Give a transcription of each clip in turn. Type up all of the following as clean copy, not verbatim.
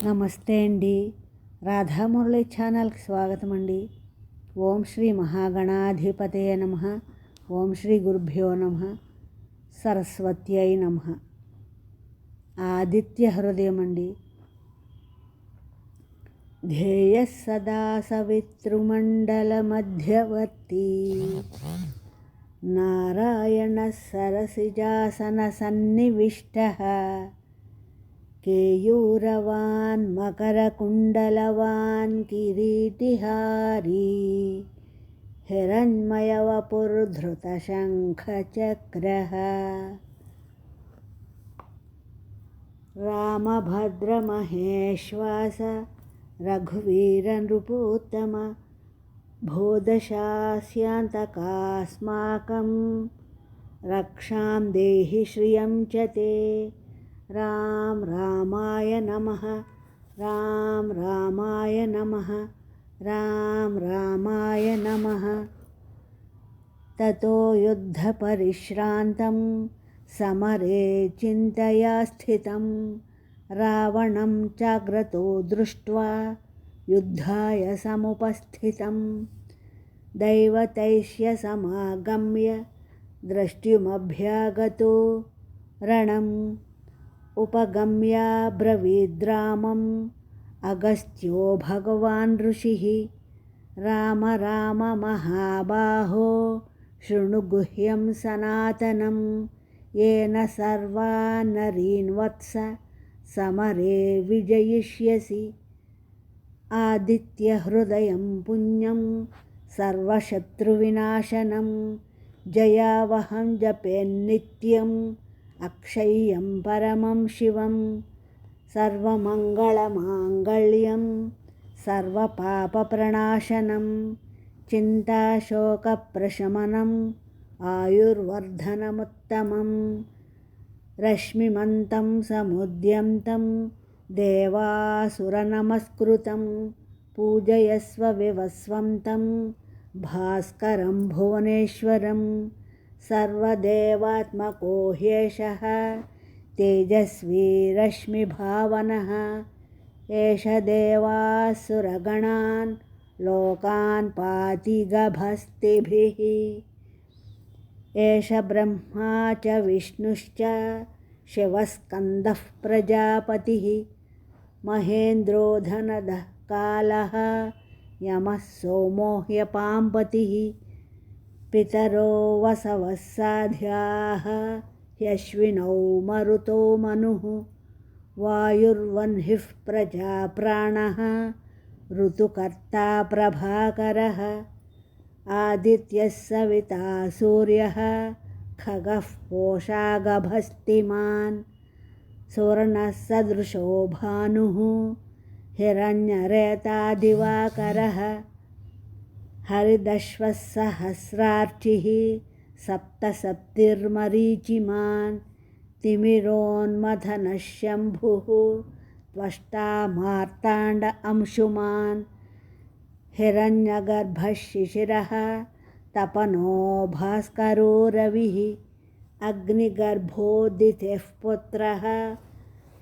నమస్తే అండి. రాధామురళి ఛానల్కి స్వాగతం అండి. ఓం శ్రీ మహాగణాధిపతయ నమః. ఓం శ్రీ గురుభ్యో నమః. సరస్వత్యై నమః. ఆదిత్య హృదయం అండి. ధ్యేయ సదా సవితృమండల మధ్యవర్తి నారాయణ సరసిజాసన సన్నివిష్టః కేయూరవాన్ మకరకుండలవాన్ కిరీటిహారీ హిరణ్మయవపుర్ధృతశంఖచక్రః రామభద్రమహేశ్వాస రఘువీరనృపోత్తమ భూదశాస్యాంతకాస్మాకం రక్షాం దేహి శ్రియం చ తే. రామ రామాయ నమః. రామ రామాయ నమః. రామ రామాయ నమః. తతో యుద్ధ పరిశ్రాంతం సమరే చింతయా స్థితం రావణం చాగ్రతో దృష్ట్వా యుద్ధాయ సముపస్థితం దైవతైశ్య సమాగమ్య ద్రష్టుమభ్యాగతో రణం ఉపగమ్యాబ్రవీద్రామం అగస్త్యో భగవాన్ ఋషిః. రామ రామ మహాబాహో శృణు గుహ్యం సనాతనం येन सर्वान् नरीन् वत्स समरे विजयिष्यसि. आदित्यहृदयं पुण्यं सर्वशत्रुविनाशनं जयावहं जपेन्नित्यम् अक्षय्यं परमं शिवं सर्वमङ्गलमाङ्गल्यं सर्वपापप्रणाशनं चिन्ताशोकप्रशमनम् आयुर्वर्धनमुत्तमं रश्मिमन्तं समुद्यन्तं देवासुरनमस्कृतं पूजयस्व विवस्वन्तं भास्करं भुवनेश्वरं सर्वदेवात्मको ह्येषः तेजस्वी रश्मिभावनः एष देवासुरगणान् लोकान् पाति गभस्तिभिः. एष ब्रह्मा च विष्णुश्च शिवस्कन्दः प्रजापतिः महेन्द्रो धनदः कालः यमः सोमो ह्यपाम्पतिः पितरो वसवः साध्याः ह्यश्विनौ मरुतो मनुः वायुर्वह्निः प्रजाप्राणः ऋतुकर्ता प्रभाकरः आदित्यः सविता सूर्यः खगः पूषा गभस्तिमान् सुवर्णः सदृशो भानुः हिरण्यरेता दिवाकरः हरिदश्वः सहस्रार्चिः सप्तसप्तिर्मरीचिमान् तिमिरोन्मथनः शम्भुः त्वष्टा मार्ताण्ड अंशुमान् हिरण्यगर्भः शिशिरः तपनो भास्करो रविः अग्निगर्भोदितेः पुत्रः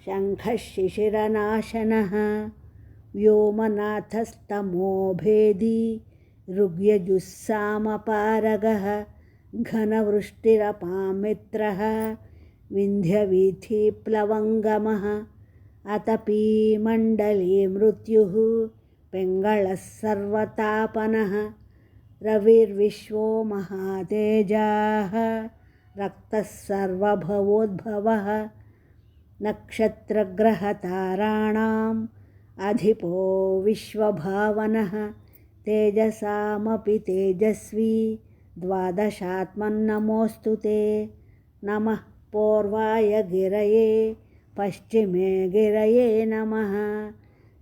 शङ्खः शिशिरनाशनः व्योमनाथस्तमो भेदी ऋग्यजुस्सामपारगः घनवृष्टिरपामित्रः विन्ध्यवीथिप्लवङ्गमः अतपीमण्डली मृत्युः पिङ्गळः सर्वतापनः रविर्विश्वो महातेजाः रक्तः सर्वभवोद्भवः नक्षत्रग्रहताराणाम् अधिपो विश्वभावनः तेजसामपि तेजस्वी द्वादशात्मन्नमोऽस्तु ते. नमः पूर्वाय गिरये पश्चिमे गिरये नमः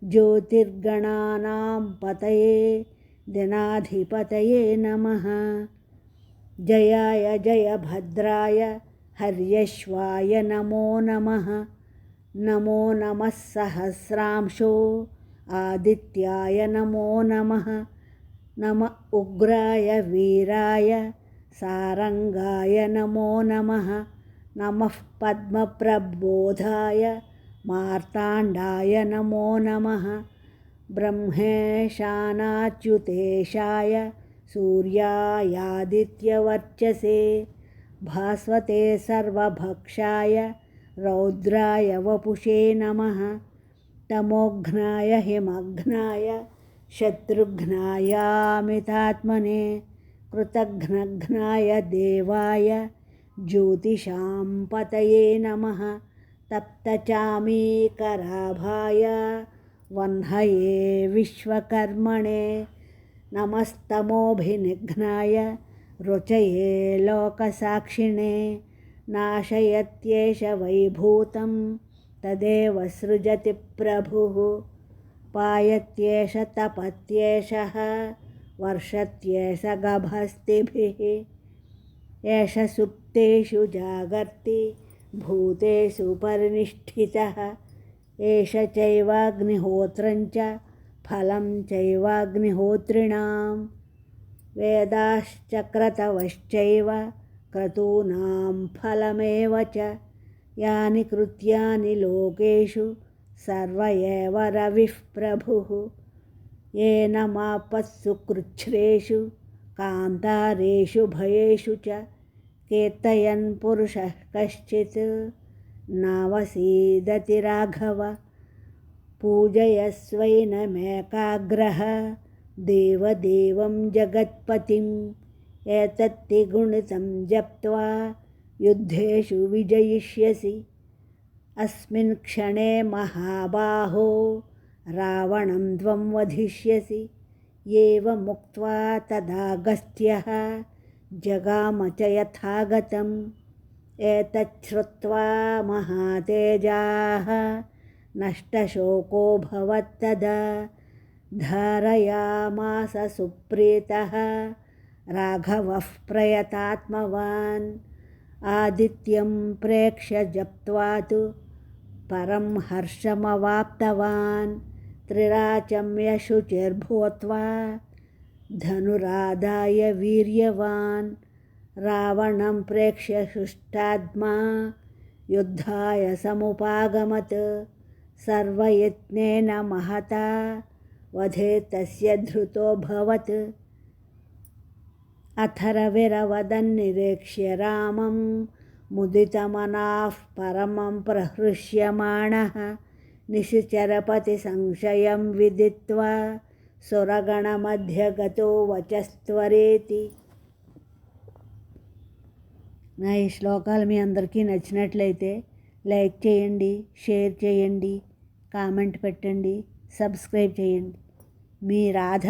ज्योतिर्गणानां पतये दिनाधिपतये नमः. जयाय जयभद्राय हर्यश्वाय नमो नमः. नमो नमः सहस्रांशो आदित्याय नमो नमः. नम उग्राय वीराय सारंगाय नमो नमः. नमः पद्मप्रबोधाय మార్తాండాయ నమో నమః. బ్రహ్మేశానాచ్యుతేశాయ సూర్యాయాదిత్యవర్చసే భాస్వతే సర్వభక్షాయ రౌద్రాయ వపుషే నమః. తమోఘ్నాయ హిమఘ్నాయ శత్రుఘ్నాయామితాత్మనే కృతఘ్నఘ్నాయ దేవాయ జ్యోతిషాం పతయే నమః. తప్తచామీకరాభాయ వహ్నయే విశ్వకర్మణే నమస్తమోభినిఘ్నాయ రుచయే లోకసాక్షిణే. నాశయత్యేష వైభూతం తదేవ సృజతి ప్రభుః. పాయత్యేష తపత్యేషః వర్షత్యేష గభస్తిభిః. ఏష సుప్తేషు జాగర్తి భూతేషు పరినిష్ఠితః. ఏష చైవాగ్నిహోత్రం చ ఫలం చైవాగ్నిహోత్రిణాం. వేదాశ్చ క్రతవశ్చైవ క్రతూనాం ఫలమేవ చ. యాని కృత్యాని లోకేషు సర్వ ఏవ రవిః ప్రభుః. येन मापस्सु कृच्छ्रेषु कान्तारेषु भयेषु च कीर्तयन् पुरुषः कश्चित् नावसीदति राघव. पूजयस्वैनमेकाग्रः देवदेवं जगत्पतिम्. एतत्ति गुणितं जप्त्वा युद्धेषु विजयिष्यसि. अस्मिन् क्षणे महाबाहो रावणं त्वं वधिष्यसि. एवमुक्त्वा तदागस्त्यः जगाम च यथागतम्. एतच्छ्रुत्वा महातेजाः नष्टशोकोऽभवत्तदा. धारयामास सुप्रीतः राघवः प्रयतात्मवान्. आदित्यं प्रेक्ष्य जप्त्वा तु परं हर्षमवाप्तवान्. त्रिराचम्य शुचिर्भूत्वा धनुरादाय वीर्यवान्. रावणं प्रेक्ष्य हृष्टात्मा युद्धाय समुपागमत्. सर्वयत्नेन महता वधे तस्य धृतोऽभवत्. अथर्वैर्वदन्निरीक्ष्य रामं मुदितमनाः परमं प्रहृष्यमाणः. निशिचरपतिसंशयं विदित्वा सुरगणमध्यगतो वचस्त्वरेति. నా ఈ శ్లోకాలు మీ అందరికీ నచ్చినట్లయితే లైక్ చేయండి, షేర్ చేయండి, కామెంట్ పెట్టండి, సబ్స్క్రైబ్ చేయండి. మీ రాధ.